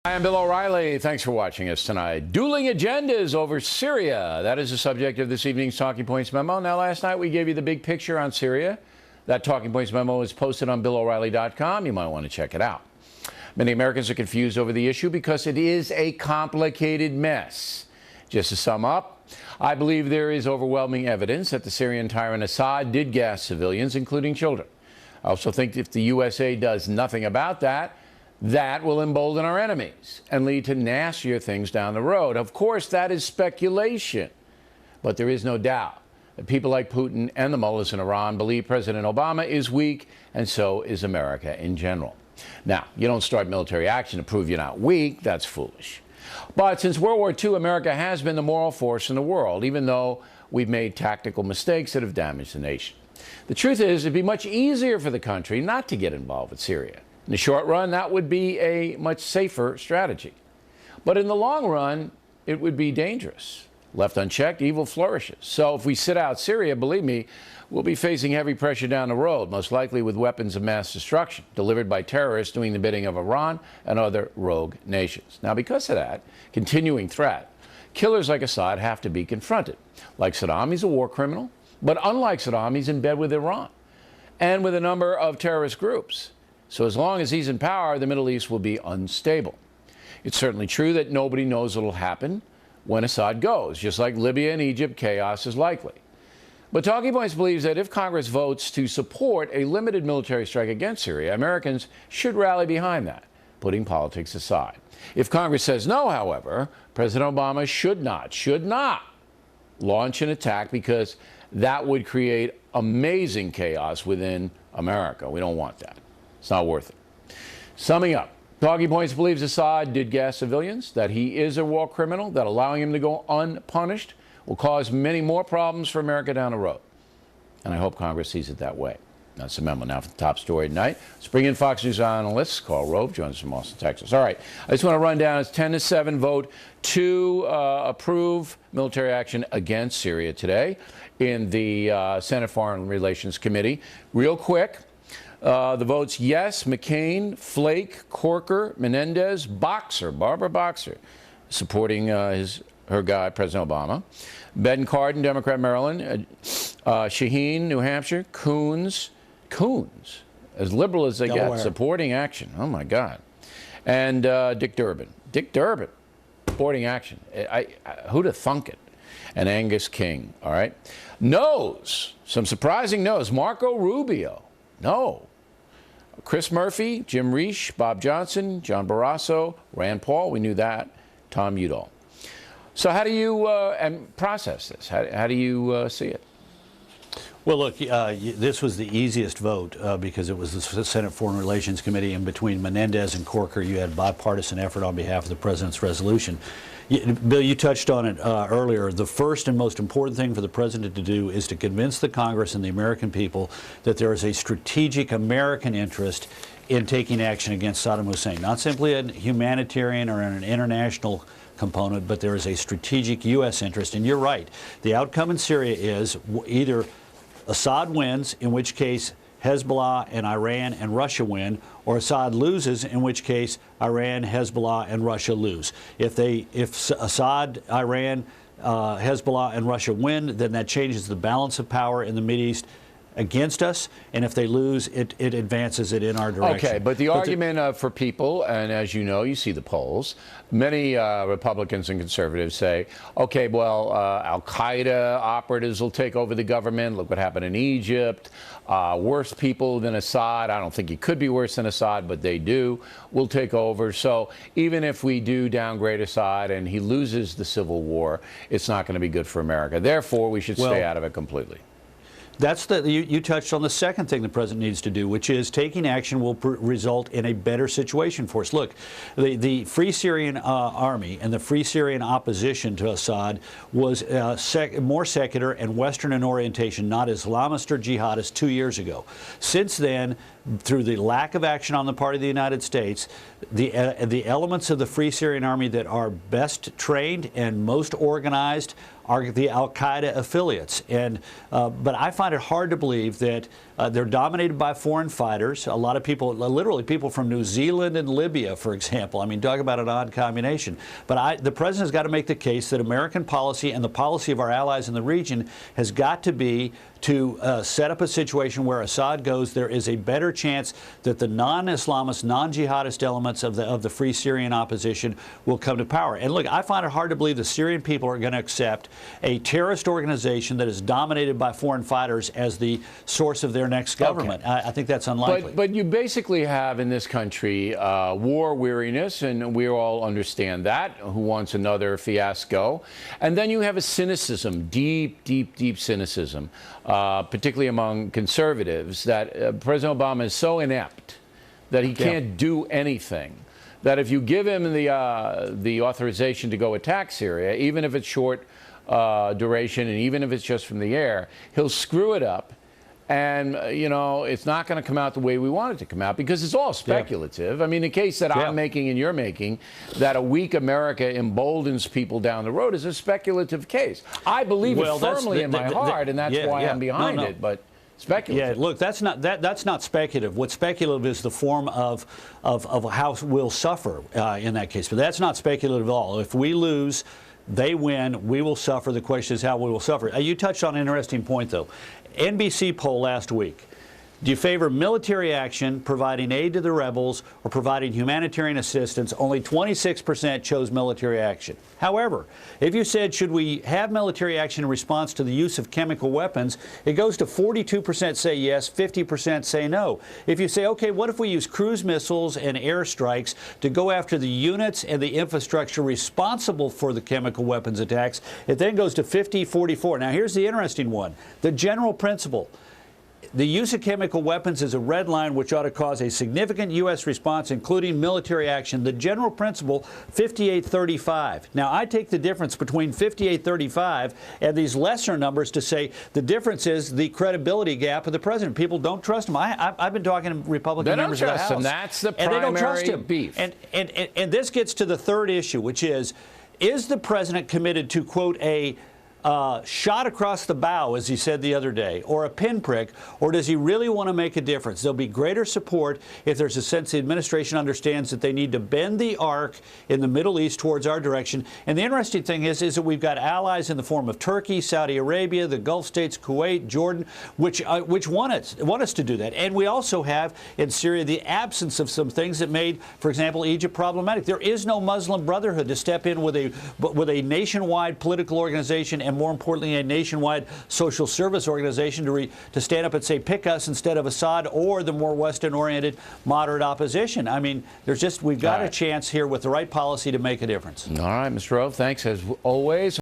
Hi, I'm Bill O'Reilly. Thanks for watching us tonight. Dueling agendas over Syria. That is the subject of this evening's Talking Points memo. Now, last night we gave you the big picture on Syria. That Talking Points memo is posted on BillO'Reilly.com. You might want to check it out. Many Americans are confused over the issue because it is a complicated mess. Just to sum up, I believe there is overwhelming evidence that the Syrian tyrant Assad did gas civilians, including children. I also think if the USA does nothing about that, that will embolden our enemies and lead to nastier things down the road. Of course, that is speculation, but there is no doubt that people like Putin and the mullahs in Iran believe President Obama is weak, and so is America in general. Now, you don't start military action to prove you're not weak. That's foolish. But since World War II, America has been the moral force in the world, even though we've made tactical mistakes that have damaged the nation. The truth is, it'd be much easier for the country not to get involved with Syria. In the short run, that would be a much safer strategy. But in the long run, it would be dangerous. Left unchecked, evil flourishes. So if we sit out Syria, believe me, we'll be facing heavy pressure down the road, most likely with weapons of mass destruction delivered by terrorists doing the bidding of Iran and other rogue nations. Now, because of that continuing threat, killers like Assad have to be confronted. Like Saddam, he's a war criminal, but unlike Saddam, he's in bed with Iran and with a number of terrorist groups. So as long as he's in power, the Middle East will be unstable. It's certainly true that nobody knows what will happen when Assad goes. Just like Libya and Egypt, chaos is likely. But Talking Points believes that if Congress votes to support a limited military strike against Syria, Americans should rally behind that, putting politics aside. If Congress says no, however, President Obama should not launch an attack, because that would create amazing chaos within America. We don't want that. It's not worth it. Summing up, Talking Points believes Assad did gas civilians, that he is a war criminal, that allowing him to go unpunished will cause many more problems for America down the road. And I hope Congress sees it that way. That's the memo. Now for the top story tonight. Let's bring in Fox News analyst Karl Rove, joins us from Austin, Texas. All right, I just want to run down. It's 10-7 vote to approve military action against Syria today in the Senate Foreign Relations Committee. Real quick. The votes yes: McCain, Flake, Corker, Menendez, Boxer, Barbara Boxer, supporting her guy, President Obama. Ben Cardin, Democrat, Maryland. Shaheen, New Hampshire. Coons, as liberal as they Delaware. get, supporting action. Oh, my God. And Dick Durbin, supporting action. Who'd have thunk it? And Angus King, all right? Noes, some surprising noes. Marco Rubio, no. Chris Murphy, Jim Risch, Bob Johnson, John Barrasso, Rand Paul, we knew that, Tom Udall. So how do you process this? How do you see it? Well, look, this was the easiest vote because it was the Senate Foreign Relations Committee, and between Menendez and Corker, you had bipartisan effort on behalf of the president's resolution. Bill, you touched on it earlier. The first and most important thing for the president to do is to convince the Congress and the American people that there is a strategic American interest in taking action against Saddam Hussein. Not simply a humanitarian or an international component, but there is a strategic U.S. interest. And you're right. The outcome in Syria is either Assad wins, in which case Hezbollah and Iran and Russia win, or Assad loses, in which case Iran, Hezbollah, and Russia lose. If Assad, Iran, Hezbollah, and Russia win, then that changes the balance of power in the Mideast against us, and if they lose, it advances it in our direction. Okay, but the argument for people, and as you know, you see the polls, many Republicans and conservatives say, okay, well, Al-Qaeda operatives will take over the government. Look what happened in Egypt. Worse people than Assad. I don't think he could be worse than Assad, but they do. Will take over. So even if we do downgrade Assad and he loses the civil war, it's not going to be good for America. Therefore, we should stay out of it completely. That's you touched on the second thing the president needs to do, which is taking action will result in a better situation for us. Look, the Free Syrian Army and the Free Syrian opposition to Assad was more secular and Western in orientation, not Islamist or jihadist 2 years ago. Since then, through the lack of action on the part of the United States, the elements of the Free Syrian Army that are best trained and most organized are the al-Qaeda affiliates. But I find it hard to believe that they're dominated by foreign fighters. A lot of people, literally people from New Zealand and Libya, for example. I mean, talk about an odd combination. But the president's got to make the case that American policy and the policy of our allies in the region has got to be to set up a situation where Assad goes, there is a better chance that the non-Islamist, non-jihadist elements of the Free Syrian opposition will come to power. And look, I find it hard to believe the Syrian people are going to accept a terrorist organization that is dominated by foreign fighters as the source of their next government. Okay. I think that's unlikely. But you basically have in this country war weariness, and we all understand that, who wants another fiasco. And then you have a cynicism, deep, deep, deep cynicism, particularly among conservatives, that President Obama is so inept that he can't do anything. That if you give him the authorization to go attack Syria, even if it's short duration and even if it's just from the air, he'll screw it up. And, you know, it's not going to come out the way we want it to come out because it's all speculative. Yeah. I mean, the case that I'm making and you're making, that a weak America emboldens people down the road, is a speculative case. I believe it firmly in my heart, and that's why I'm behind it. But speculative. Yeah, look, that's not speculative. What's speculative is the form of how we'll suffer in that case. But that's not speculative at all. If we lose, they win, we will suffer. The question is how we will suffer. You touched on an interesting point, though. NBC poll last week. Do you favor military action, providing aid to the rebels, or providing humanitarian assistance? Only 26% chose military action. However, if you said, should we have military action in response to the use of chemical weapons, it goes to 42% say yes, 50% say no. If you say, okay, what if we use cruise missiles and airstrikes to go after the units and the infrastructure responsible for the chemical weapons attacks, it then goes to 50-44. Now, here's the interesting one. The general principle. The use of chemical weapons is a red line which ought to cause a significant U.S. response, including military action. The general principle, 58-35. Now, I take the difference between 58-35 and these lesser numbers to say the difference is the credibility gap of the president. People don't trust him. I've been talking to Republican members of the House. They don't trust him. That's the primary and they don't trust him. Beef. And this gets to the third issue, which is the president committed to, quote, a shot across the bow, as he said the other day, or a pinprick, or does he really want to make a difference? There'll be greater support if there's a sense the administration understands that they need to bend the arc in the Middle East towards our direction. And the interesting thing is that we've got allies in the form of Turkey, Saudi Arabia, the Gulf states, Kuwait, Jordan, which want us to do that. And we also have in Syria the absence of some things that made, for example, Egypt problematic. There is no Muslim Brotherhood to step in with a nationwide political organization, and more importantly, a nationwide social service organization to stand up and say, pick us instead of Assad or the more Western-oriented moderate opposition. I mean, we've got a chance here with the right policy to make a difference. All right, Mr. Rove, thanks as always.